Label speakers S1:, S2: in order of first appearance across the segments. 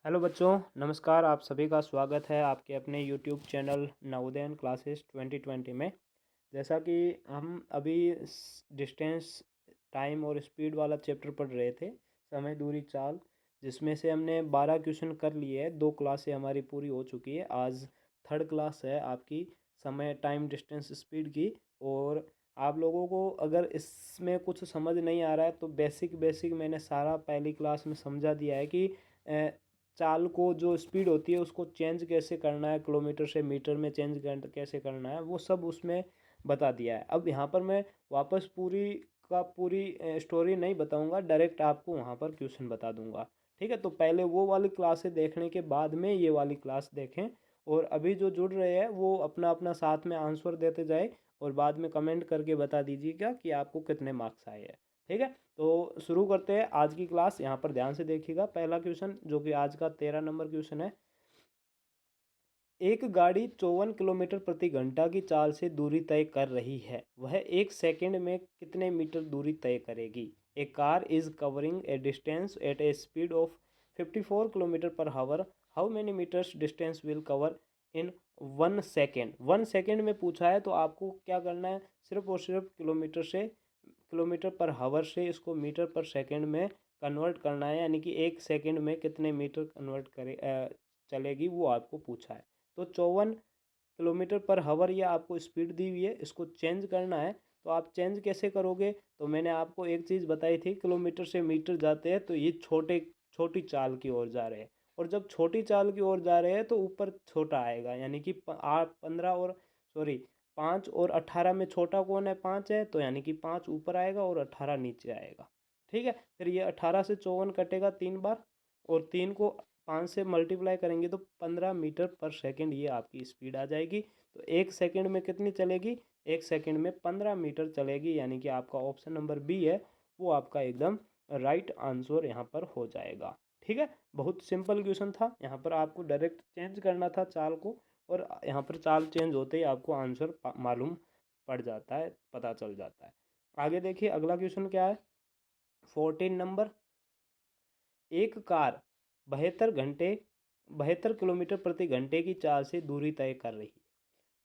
S1: Hello बच्चों, नमस्कार। आप सभी का स्वागत है आपके अपने यूट्यूब चैनल नवोदयन क्लासेस 2020 में। जैसा कि हम अभी डिस्टेंस, टाइम और स्पीड वाला चैप्टर पढ़ रहे थे, समय दूरी चाल, जिसमें से हमने 12 क्वेश्चन कर लिए हैं। 2 क्लासें हमारी पूरी हो चुकी है। आज थर्ड क्लास है आपकी समय, टाइम, डिस्टेंस, स्पीड की। और आप लोगों को अगर इसमें कुछ समझ नहीं आ रहा है तो बेसिक बेसिक मैंने सारा पहली क्लास में समझा दिया है कि चाल को, जो स्पीड होती है उसको चेंज कैसे करना है, किलोमीटर से मीटर में चेंज कैसे करना है, वो सब उसमें बता दिया है। अब यहाँ पर मैं वापस पूरी स्टोरी नहीं बताऊंगा, डायरेक्ट आपको वहाँ पर क्वेश्चन बता दूंगा। ठीक है, तो पहले वो वाली क्लासें देखने के बाद में ये वाली क्लास देखें। और अभी जो जुड़ रहे हैं वो अपना अपना साथ में आंसर देते जाए और बाद में कमेंट करके बता दीजिएगा कि आपको कितने मार्क्स आए हैं। ठीक है, तो शुरू करते हैं आज की क्लास। यहाँ पर ध्यान से देखिएगा। पहला क्वेश्चन जो कि आज का 13 नंबर क्वेश्चन है। एक गाड़ी 54 किलोमीटर प्रति घंटा की चाल से दूरी तय कर रही है। वह एक सेकंड में कितने मीटर दूरी तय करेगी? A car is covering a distance at a speed of 54 kilometre per hour. How many metres distance will cover in 1 second? 1 second में पूछा है तो आपको क्या करना है, सिर्फ और सिर्फ किलोमीटर पर हावर से इसको मीटर पर सेकंड में कन्वर्ट करना है। यानी कि 1 सेकंड में कितने मीटर कन्वर्ट चलेगी, वो आपको पूछा है। तो 54 किलोमीटर पर हावर ये आपको स्पीड दी हुई है, इसको चेंज करना है। तो आप चेंज कैसे करोगे? तो मैंने आपको एक चीज़ बताई थी, किलोमीटर से मीटर जाते हैं तो ये छोटी चाल की ओर जा रहे हैं। और जब छोटी चाल की ओर जा रहे हैं तो ऊपर छोटा आएगा। यानी कि 15 और सॉरी 5 और 18 में छोटा कौन है? 5 है, तो यानी कि 5 ऊपर आएगा और 18 नीचे आएगा। ठीक है, फिर ये 18 से 54 कटेगा 3 बार, और 3 को 5 से मल्टीप्लाई करेंगे तो 15 मीटर पर सेकंड ये आपकी स्पीड आ जाएगी। तो 1 सेकंड में कितनी चलेगी? 1 सेकंड में 15 मीटर चलेगी। यानी कि आपका ऑप्शन नंबर बी है वो आपका एकदम राइट आंसर यहाँ पर हो जाएगा। ठीक है, बहुत सिंपल क्वेश्चन था। यहाँ पर आपको डायरेक्ट चेंज करना था चाल को, और यहाँ पर चाल चेंज होते ही आपको आंसर मालूम पड़ जाता है, पता चल जाता है। आगे देखिए अगला क्वेश्चन क्या है। 14 नंबर। एक कार 72 किलोमीटर प्रति घंटे की चाल से दूरी तय कर रही है।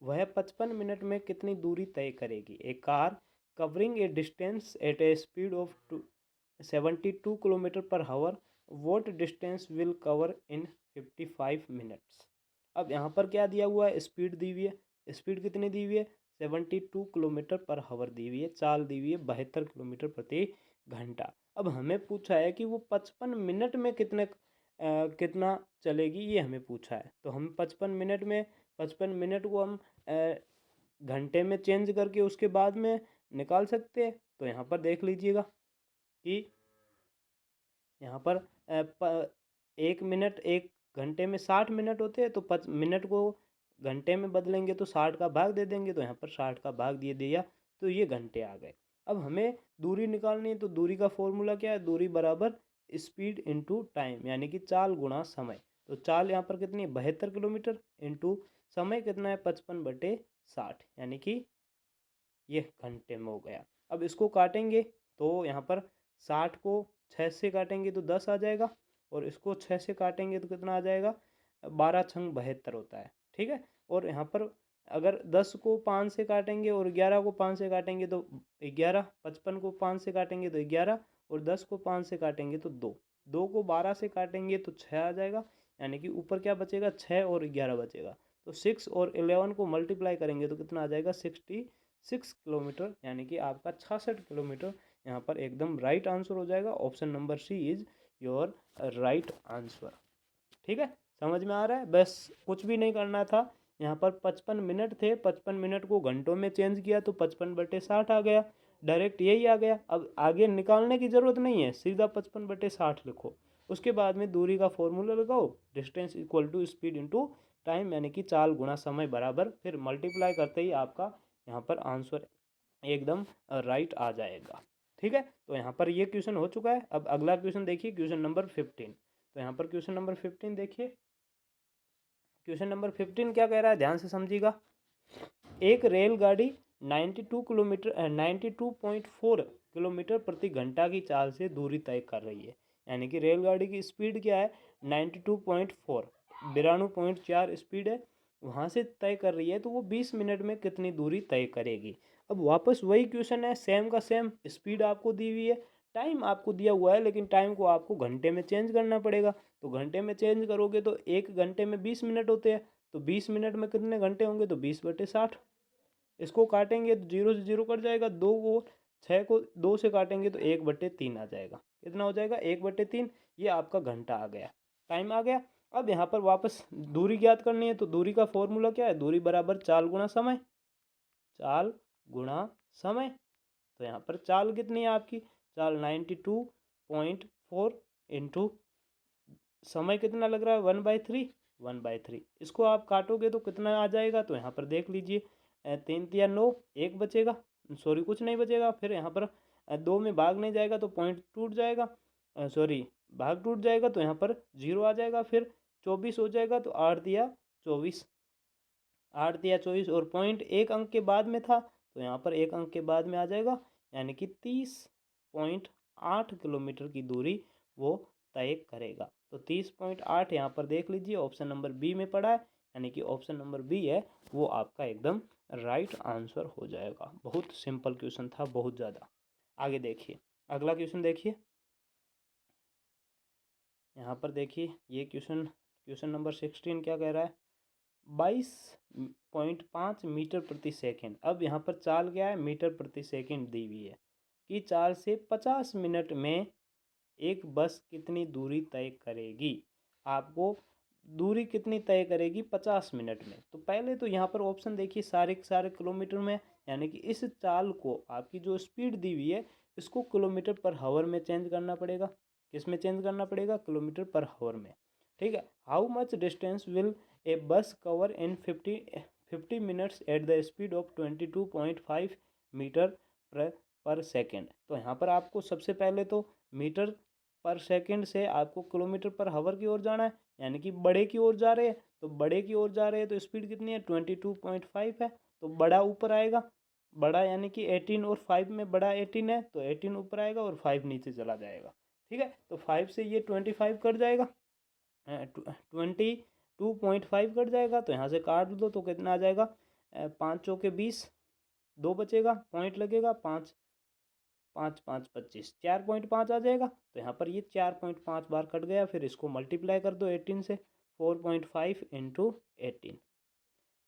S1: वह 55 मिनट में कितनी दूरी तय करेगी? A car covering a distance at a speed of 72 kilometre per hour, what distance will cover in 55 minutes? अब यहाँ पर क्या दिया हुआ है? स्पीड दी हुई है। स्पीड कितनी दी हुई है? 72 किलोमीटर पर हावर दी हुई है। चाल दी हुई है 72 किलोमीटर प्रति घंटा। अब हमें पूछा है कि वो 55 मिनट में कितना चलेगी, ये हमें पूछा है। तो हम 55 मिनट में 55 मिनट को हम घंटे में चेंज करके उसके बाद में निकाल सकते हैं। तो यहाँ पर देख लीजिएगा कि यहाँ पर 1 मिनट, 1 घंटे में 60 मिनट होते हैं। तो मिनट को घंटे में बदलेंगे तो 60 का भाग दे देंगे। तो यहाँ पर 60 का भाग दे दिया तो ये घंटे आ गए। अब हमें दूरी निकालनी है, तो दूरी का फॉर्मूला क्या है? दूरी बराबर स्पीड इंटू टाइम, यानी कि चाल गुणा समय। तो चाल यहाँ पर कितनी है? 72 किलोमीटर इंटू समय कितना है? 55/60, यानी कि ये घंटे में हो गया। अब इसको काटेंगे तो यहाँ पर 60 को 6 से काटेंगे तो 10 आ जाएगा, और इसको 6 से काटेंगे तो कितना आ जाएगा? 12×6 = 72 होता है। ठीक है, और यहाँ पर अगर 10 को 5 से काटेंगे और 11 को 5 से काटेंगे तो 11, 55 को 5 से काटेंगे तो 11, और 10 को 5 से काटेंगे तो 2, 2 को 12 से काटेंगे तो 6 आ जाएगा। यानी कि ऊपर क्या बचेगा? 6 और 11 बचेगा। तो 6 और 11 को मल्टीप्लाई करेंगे तो कितना आ जाएगा? 66 किलोमीटर, यानी कि आपका 66 किलोमीटर यहाँ पर एकदम राइट आंसर हो जाएगा। Option number C is your right answer. ठीक है, समझ में आ रहा है? बस कुछ भी नहीं करना था। यहाँ पर 55 मिनट थे, 55 मिनट को घंटों में चेंज किया तो 55/60 आ गया। डायरेक्ट यही आ गया। अब आगे निकालने की ज़रूरत नहीं है, सीधा 55/60 लिखो। उसके बाद में दूरी का फॉर्मूला लगाओ, distance equal to speed into time, यानी कि चाल गुणा समय बराबर, फिर मल्टीप्लाई करते ही आपका यहाँ पर आंसर एकदम राइट आ जाएगा। ठीक है, तो यहाँ पर ये क्वेश्चन हो चुका है। अब अगला क्वेश्चन देखिए, क्वेश्चन नंबर 15। तो यहाँ पर क्वेश्चन नंबर 15 देखिए। क्वेश्चन नंबर 15 क्या कह रहा है, ध्यान से समझिएगा। एक रेलगाड़ी 92.4 किलोमीटर प्रति घंटा की चाल से दूरी तय कर रही है। यानी कि रेलगाड़ी की स्पीड क्या है 92.4, 92.4 स्पीड है, वहाँ से तय कर रही है, तो वो 20 मिनट में कितनी दूरी तय करेगी। अब वापस वही क्वेश्चन है, सेम का सेम, स्पीड आपको दी हुई है, टाइम आपको दिया हुआ है, लेकिन टाइम को आपको घंटे में चेंज करना पड़ेगा। तो घंटे में चेंज करोगे तो 1 घंटे में 20 मिनट होते हैं, तो 20 मिनट में कितने घंटे होंगे, तो 20/60। इसको काटेंगे तो 0 से 0 कट जाएगा, 6 को 2 से काटेंगे तो 1/3 आ जाएगा। कितना हो जाएगा, 1/3। ये आपका घंटा आ गया, टाइम आ गया। अब यहाँ पर वापस दूरी ज्ञात करनी है, तो दूरी का फॉर्मूला क्या है, दूरी बराबर चाल गुणा समय, चाल गुणा समय। तो यहाँ पर चाल कितनी है आपकी, चाल 92.4 इंटू समय कितना लग रहा है 1/3, 1/3। इसको आप काटोगे तो कितना आ जाएगा, तो यहाँ पर देख लीजिए, 3 तिया 9, 1 बचेगा, सॉरी कुछ नहीं बचेगा। फिर यहाँ पर 2 में भाग नहीं जाएगा तो पॉइंट टूट जाएगा, सॉरी भाग टूट जाएगा, तो यहाँ पर 0 आ जाएगा। फिर 24 हो जाएगा, तो 8 तिया 24, 8 तिया 24, और पॉइंट एक अंक के बाद में था, तो यहाँ पर एक अंक के बाद में आ जाएगा, यानी कि 30.8 किलोमीटर की दूरी वो तय करेगा। तो 30.8 यहाँ पर देख लीजिए, ऑप्शन नंबर बी में पड़ा है, यानी कि ऑप्शन नंबर बी है वो आपका एकदम राइट आंसर हो जाएगा। बहुत सिंपल क्वेश्चन था, बहुत ज़्यादा। आगे देखिए, अगला क्वेश्चन देखिए, यहाँ पर देखिए, ये क्वेश्चन नंबर 16 क्या कह रहा है, 22.5 मीटर प्रति सेकंड। अब यहाँ पर चाल क्या है, मीटर प्रति सेकंड दी हुई है, कि चाल से 50 मिनट में एक बस कितनी दूरी तय करेगी। आपको दूरी कितनी तय करेगी 50 मिनट में। तो पहले तो यहाँ पर ऑप्शन देखिए, सारे के सारे किलोमीटर में, यानी कि इस चाल को, आपकी जो स्पीड दी हुई है, इसको किलोमीटर पर हावर में चेंज करना पड़ेगा। किस में चेंज करना पड़ेगा, किलोमीटर पर हावर में। ठीक है, how much distance will a bus cover in 50 minutes at the speed of 22.5 metre per second. तो यहाँ पर आपको सबसे पहले तो मीटर पर सेकंड से आपको किलोमीटर पर हावर की ओर जाना है, यानी कि बड़े की ओर जा रहे हैं, तो बड़े की ओर जा रहे हैं, तो स्पीड कितनी है 22.5 है, तो बड़ा ऊपर आएगा, बड़ा यानी कि 18 और 5 में बड़ा 18 है, तो 18 ऊपर आएगा और 5 नीचे चला जाएगा। ठीक है, तो 5 से ये 25 कट जाएगा, 22.5 कट जाएगा, तो यहाँ से काट दो तो कितना आ जाएगा, 5 चौके 20, 2 बचेगा, पॉइंट लगेगा, 5 5 5 25, 4.5 आ जाएगा। तो यहाँ पर ये 4.5 बार कट गया। फिर इसको मल्टीप्लाई कर दो 18 से, 4.5 इंटू 18,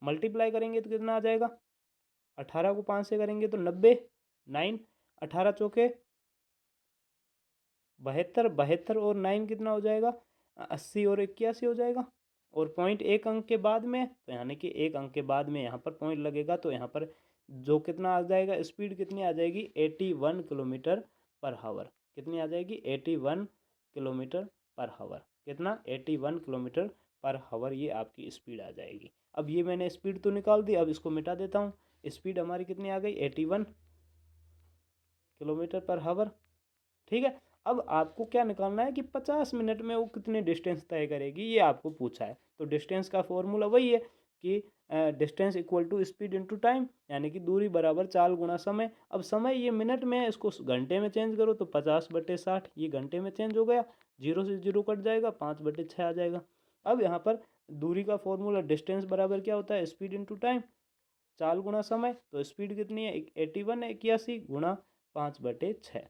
S1: मल्टीप्लाई करेंगे तो कितना आ जाएगा, 18 को 5 से करेंगे तो 90, 9, 18 चौके 72, 72 और 9 कितना हो जाएगा, 80 और 81 हो जाएगा। और पॉइंट एक अंक के बाद में, तो यानी कि एक अंक के बाद में यहाँ पर पॉइंट लगेगा, तो यहाँ पर जो कितना आ जाएगा, स्पीड कितनी आ जाएगी 81 किलोमीटर पर हावर। कितनी आ जाएगी 81 किलोमीटर पर हावर। कितना 81 किलोमीटर पर हावर, ये आपकी स्पीड आ जाएगी। अब ये मैंने स्पीड तो निकाल दी, अब इसको मिटा देता हूँ। स्पीड हमारी कितनी आ गई 81 किलोमीटर पर हावर। ठीक है, अब आपको क्या निकालना है कि 50 मिनट में वो कितने डिस्टेंस तय करेगी, ये आपको पूछा है। तो डिस्टेंस का फॉर्मूला वही है कि distance equal to speed into time, यानी कि दूरी बराबर चाल गुणा समय। अब समय ये मिनट में है, इसको घंटे में चेंज करो तो 50/60, ये घंटे में चेंज हो गया, 0 से 0 कट जाएगा, 5/6 आ जाएगा। अब यहाँ पर दूरी का फॉर्मूला, डिस्टेंस बराबर क्या होता है, स्पीड इंटू टाइम, चाल गुणा समय। तो स्पीड कितनी है 81 गुणा 5/6।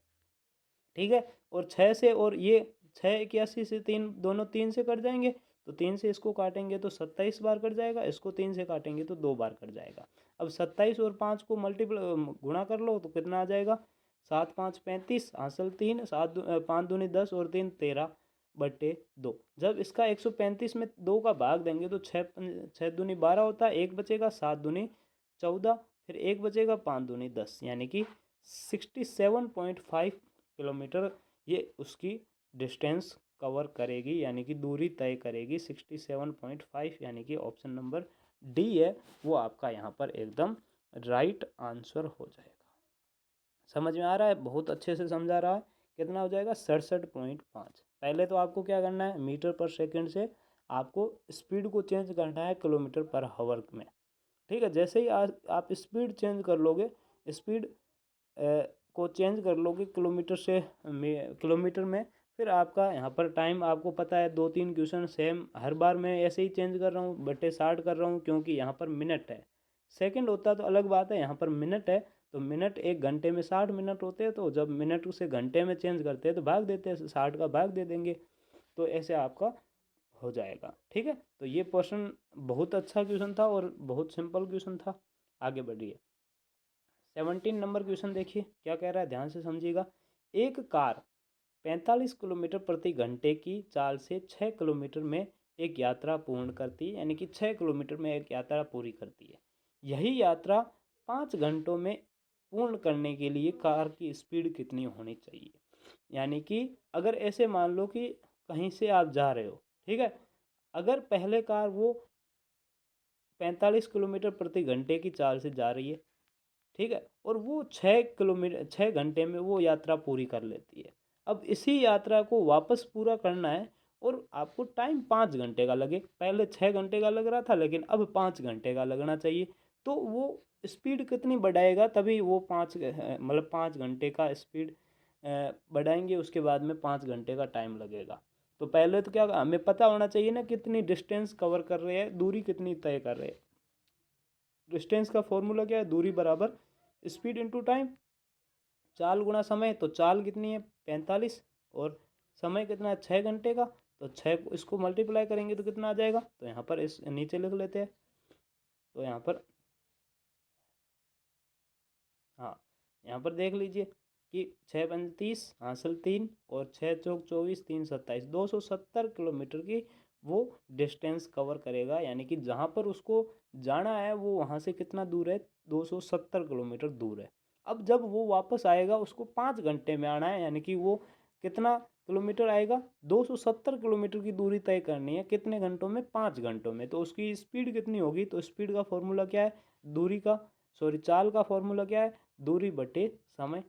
S1: ठीक है, और 6 से, और ये 6 81 से 3 दोनों 3 से कट जाएंगे, तो 3 से इसको काटेंगे तो 27 बार कट जाएगा, इसको 3 से काटेंगे तो 2 बार कट जाएगा। अब 27 और 5 को मल्टीप्लाई गुणा कर लो तो कितना आ जाएगा, 7 5 35, हासिल 3, 5 दूनी 10 और 3 13/2। जब इसका 135 में 2 का भाग देंगे तो 6 दूनी 12 होता है, 1 बचेगा, 7 दूनी 14, फिर 1 बचेगा, 5 दूनी 10, यानी कि 67.5 किलोमीटर ये उसकी डिस्टेंस कवर करेगी, यानी कि दूरी तय करेगी 67.5, यानी कि ऑप्शन नंबर डी है वो आपका यहाँ पर एकदम राइट आंसर हो जाएगा। समझ में आ रहा है, बहुत अच्छे से समझा रहा है। कितना हो जाएगा 67.5। पहले तो आपको क्या करना है, मीटर पर सेकंड से आपको स्पीड को चेंज करना है किलोमीटर पर हावर में। ठीक है, जैसे ही आप स्पीड चेंज कर लोगे, स्पीड को चेंज कर लोगे किलोमीटर से किलोमीटर में, फिर आपका यहाँ पर टाइम आपको पता है 2-3 क्वेश्चन सेम हर बार मैं ऐसे ही चेंज कर रहा हूँ, बटे 60 कर रहा हूँ क्योंकि यहाँ पर मिनट है। सेकंड होता तो अलग बात है, यहाँ पर मिनट है तो मिनट 1 घंटे में 60 मिनट होते हैं, तो जब मिनट से घंटे में चेंज करते हैं तो भाग देते हैं, 60 का भाग दे देंगे, तो ऐसे आपका हो जाएगा। ठीक है, तो ये क्वेश्चन बहुत अच्छा क्वेश्चन था और बहुत सिंपल क्वेश्चन था। आगे बढ़िए 17 नंबर क्वेश्चन देखिए क्या कह रहा है, ध्यान से समझिएगा। एक कार 45 किलोमीटर प्रति घंटे की चाल से 6 किलोमीटर में एक यात्रा पूर्ण करती है, यानी कि 6 किलोमीटर में एक यात्रा पूरी करती है। यही यात्रा 5 घंटों में पूर्ण करने के लिए कार की स्पीड कितनी होनी चाहिए। यानी कि अगर ऐसे मान लो कि कहीं से आप जा रहे हो, ठीक है, अगर पहले कार वो 45 किलोमीटर प्रति घंटे की चाल से जा रही है, ठीक है, और वो 6 घंटे में वो यात्रा पूरी कर लेती है। अब इसी यात्रा को वापस पूरा करना है और आपको टाइम 5 घंटे का लगे, पहले 6 घंटे का लग रहा था लेकिन अब 5 घंटे का लगना चाहिए, तो वो स्पीड कितनी बढ़ाएगा, तभी वो 5 घंटे का स्पीड बढ़ाएंगे, उसके बाद में 5 घंटे का टाइम लगेगा। तो पहले तो क्या हमें पता होना चाहिए ना कितनी डिस्टेंस कवर कर रहे हैं, दूरी कितनी तय कर रहे हैं। डिस्टेंस का फॉर्मूला क्या है, दूरी बराबर स्पीड इंटू टाइम, चाल गुणा समय, तो चाल कितनी है 45 और समय कितना है 6 घंटे का, तो 6 इसको मल्टीप्लाई करेंगे तो कितना आ जाएगा, तो यहाँ पर इस नीचे लिख लेते हैं। तो यहाँ पर हाँ, यहाँ पर देख लीजिए कि 6 पंज 30 हासिल 3 और 6 चौक 24 3 27 270 किलोमीटर की वो डिस्टेंस कवर करेगा, यानी कि जहाँ पर उसको जाना है वो वहाँ से कितना दूर है, 270 किलोमीटर दूर है। अब जब वो वापस आएगा उसको 5 घंटे में आना है, यानी कि वो कितना किलोमीटर आएगा, 270 किलोमीटर की दूरी तय करनी है कितने घंटों में, 5 घंटों में। तो उसकी स्पीड कितनी होगी, तो स्पीड का फॉर्मूला क्या है, दूरी का सॉरी चाल का फॉर्मूला क्या है, दूरी बटे समय,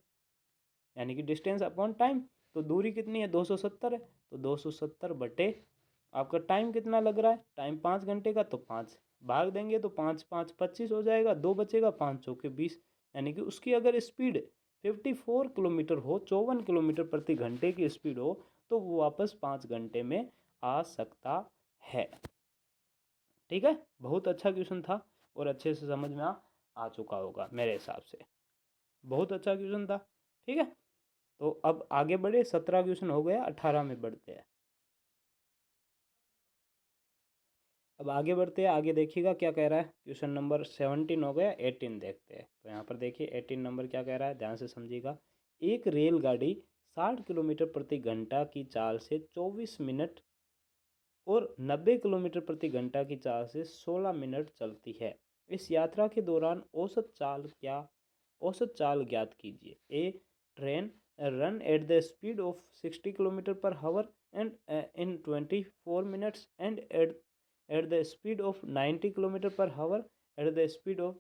S1: यानी कि डिस्टेंस अपॉन टाइम। तो दूरी कितनी है 270 है, तो 270 बटे आपका टाइम कितना लग रहा है, टाइम 5 घंटे का, तो 5 भाग देंगे तो 5 5 25 हो जाएगा, 2 बचेगा, 5 चौके 20, यानी कि उसकी अगर स्पीड 54 किलोमीटर हो, 54 किलोमीटर प्रति घंटे की स्पीड हो, तो वो वापस 5 घंटे में आ सकता है। ठीक है, बहुत अच्छा क्वेश्चन था और अच्छे से समझ में आ चुका होगा मेरे हिसाब से, बहुत अच्छा क्वेश्चन था। ठीक है, तो अब आगे बढ़े, 17 क्वेश्चन हो गया, 18 में बढ़ते हैं। अब आगे बढ़ते हैं, आगे देखिएगा क्या कह रहा है, क्वेश्चन नंबर 17 हो गया, 18 देखते हैं। तो यहाँ पर देखिए 18 नंबर क्या कह रहा है, ध्यान से समझिएगा। एक रेलगाड़ी 60 किलोमीटर प्रति घंटा की चाल से 24 मिनट और 90 किलोमीटर प्रति घंटा की चाल से 16 मिनट चलती है। इस यात्रा के दौरान औसत चाल ज्ञात कीजिए। A train run at the speed of 60 kilometre per hour and in 24 minutes and at the speed of 90 kilometre per hour at the speed of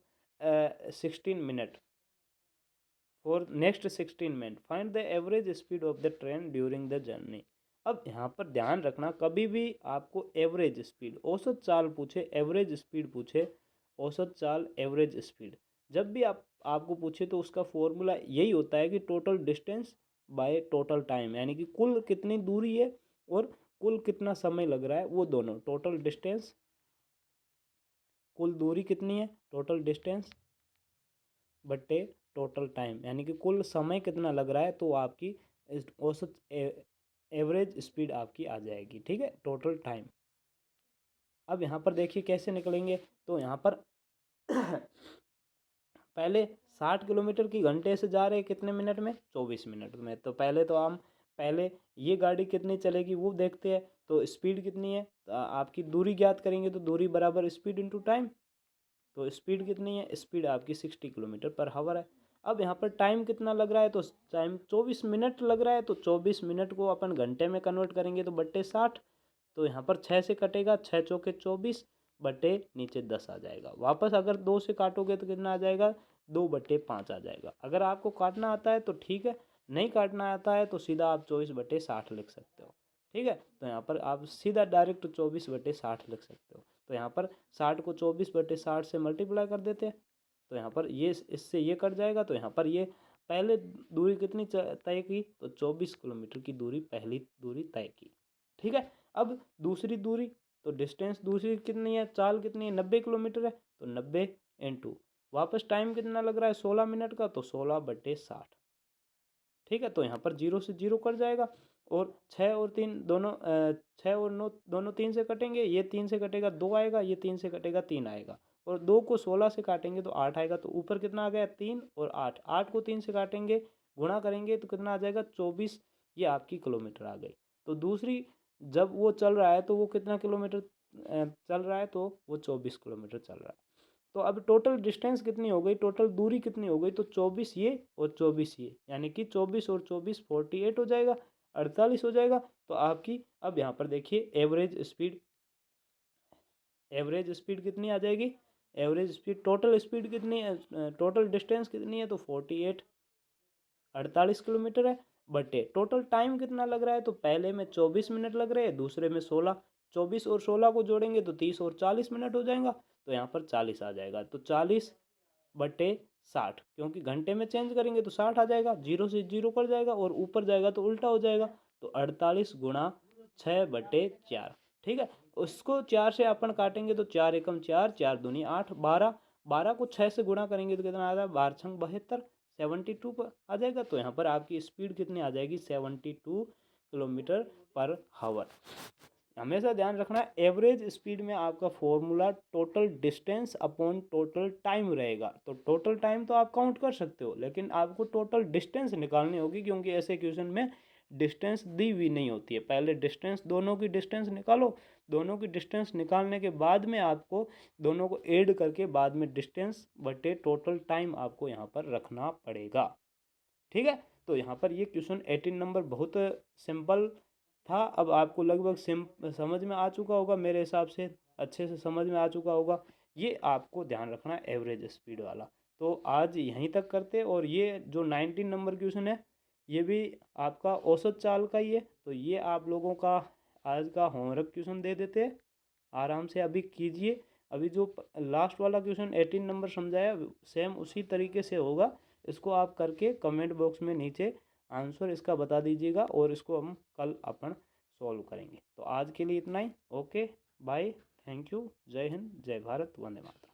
S1: 16 minute for next 16 minute, find the average speed of the train during the journey. अब यहाँ पर ध्यान रखना, कभी भी आपको average speed औसत चाल पूछे, एवरेज स्पीड पूछे, औसत चाल एवरेज स्पीड, जब भी आपको पूछे तो उसका फॉर्मूला यही होता है कि total distance by total time, यानी कि कुल कितनी दूरी है और कुल कितना समय लग रहा है, वो दोनों, टोटल डिस्टेंस, कुल दूरी कितनी है टोटल डिस्टेंस बटे टोटल टाइम, यानी कि कुल समय कितना लग रहा है, तो आपकी औसत एवरेज स्पीड आपकी आ जाएगी। ठीक है, टोटल टाइम। अब यहाँ पर देखिए कैसे निकलेंगे, तो यहाँ पर पहले 60 किलोमीटर की घंटे से जा रहे हैं कितने मिनट में, 24 मिनट में, तो पहले तो हम पहले ये गाड़ी कितनी चलेगी वो देखते हैं, तो स्पीड कितनी है, तो आपकी दूरी ज्ञात करेंगे, तो दूरी बराबर स्पीड इंटू टाइम, तो स्पीड कितनी है, स्पीड आपकी 60 किलोमीटर पर हावर है। अब यहाँ पर टाइम कितना लग रहा है, तो टाइम 24 मिनट लग रहा है, तो 24 मिनट को अपन घंटे में कन्वर्ट करेंगे तो बट्टे 60, तो यहाँ पर 6 से कटेगा, 6 चौके 24 बटे नीचे 10 आ जाएगा। वापस अगर 2 से काटोगे तो कितना आ जाएगा, 2/5 आ जाएगा। अगर आपको काटना आता है तो ठीक है, नहीं काटना आता है तो सीधा आप 24/60 लिख सकते हो। ठीक है, तो यहाँ पर आप सीधा डायरेक्ट 24/60 लिख सकते हो। तो यहाँ पर 60 को 24/60 से मल्टीप्लाई कर देते हैं, तो यहाँ पर ये इससे ये कट जाएगा, तो यहाँ पर ये पहले दूरी कितनी तय की, तो 24 किलोमीटर की दूरी पहली दूरी तय की। ठीक है, अब दूसरी दूरी, तो डिस्टेंस दूसरी कितनी है, चाल कितनी है, 90 किलोमीटर है, तो 90 इंटू वापस टाइम कितना लग रहा है 16 मिनट का, तो 16/60। ठीक है, तो यहाँ पर 0 से 0 कट जाएगा, और 6 और 3 दोनों 6 और 9 दोनों 3 से कटेंगे, ये 3 से कटेगा 2 आएगा, ये 3 से कटेगा 3 आएगा, और 2 को 16 से काटेंगे तो 8 आएगा। तो ऊपर कितना आ गया 3 और 8, 8 को 3 से काटेंगे गुणा करेंगे तो कितना आ जाएगा 24, ये आपकी किलोमीटर आ गई। तो दूसरी जब वो चल रहा है तो वो कितना किलोमीटर चल रहा है, तो वो 24 किलोमीटर चल रहा है। तो अब टोटल डिस्टेंस कितनी हो गई, टोटल दूरी कितनी हो गई, तो 24 ये और 24 ये, यानी कि 24 और 24 48 हो जाएगा, 48 हो जाएगा। तो आपकी अब यहाँ पर देखिए एवरेज स्पीड कितनी आ जाएगी, एवरेज स्पीड टोटल स्पीड कितनी है, टोटल डिस्टेंस कितनी है, तो 48 48 किलोमीटर है, बटे टोटल टाइम कितना लग रहा है, तो पहले में 24 मिनट लग रहे हैं, दूसरे में 16, 24 और 16 को जोड़ेंगे तो 30 और 40 मिनट हो जाएगा, तो यहाँ पर 40 आ जाएगा। तो 40/60, क्योंकि घंटे में चेंज करेंगे तो 60 आ जाएगा, 0 से 0 कर जाएगा और ऊपर जाएगा तो उल्टा हो जाएगा, तो 48 गुणा 6/4। ठीक है, उसको 4 से अपन काटेंगे तो 4 एकम 4, 4 दूनी 8, 12, 12 को 6 से गुणा करेंगे तो कितना आ जाएगा 12 छंग 72, 72 पर आ जाएगा। तो यहाँ पर आपकी स्पीड कितनी आ जाएगी 72 किलोमीटर पर हावर। हमेशा ध्यान रखना है एवरेज स्पीड में आपका formula total distance upon total time रहेगा। तो टोटल टाइम तो आप काउंट कर सकते हो, लेकिन आपको टोटल डिस्टेंस निकालनी होगी, क्योंकि ऐसे क्वेश्चन में डिस्टेंस दी हुई नहीं होती है। पहले डिस्टेंस दोनों की डिस्टेंस निकालो, दोनों की डिस्टेंस निकालने के बाद में आपको दोनों को ऐड करके बाद में डिस्टेंस बटे टोटल टाइम आपको यहाँ पर रखना पड़ेगा। ठीक है, तो यहाँ पर ये क्वेश्चन 18 नंबर बहुत सिंपल था। अब आपको लगभग समझ में आ चुका होगा, मेरे हिसाब से अच्छे से समझ में आ चुका होगा। ये आपको ध्यान रखना है एवरेज स्पीड वाला। तो आज यहीं तक करते, और ये जो 19 नंबर क्वेश्चन है ये भी आपका औसत चाल का ही है। तो ये आप लोगों का आज का होमवर्क क्वेश्चन दे देते हैं, आराम से अभी कीजिए। अभी जो लास्ट वाला क्वेश्चन 18 नंबर समझाया सेम उसी तरीके से होगा, इसको आप करके कमेंट बॉक्स में नीचे आंसर इसका बता दीजिएगा, और इसको हम कल अपन सॉल्व करेंगे। तो आज के लिए इतना ही, ओके बाय, थैंक यू, जय हिंद, जय भारत, वंदे मातरम।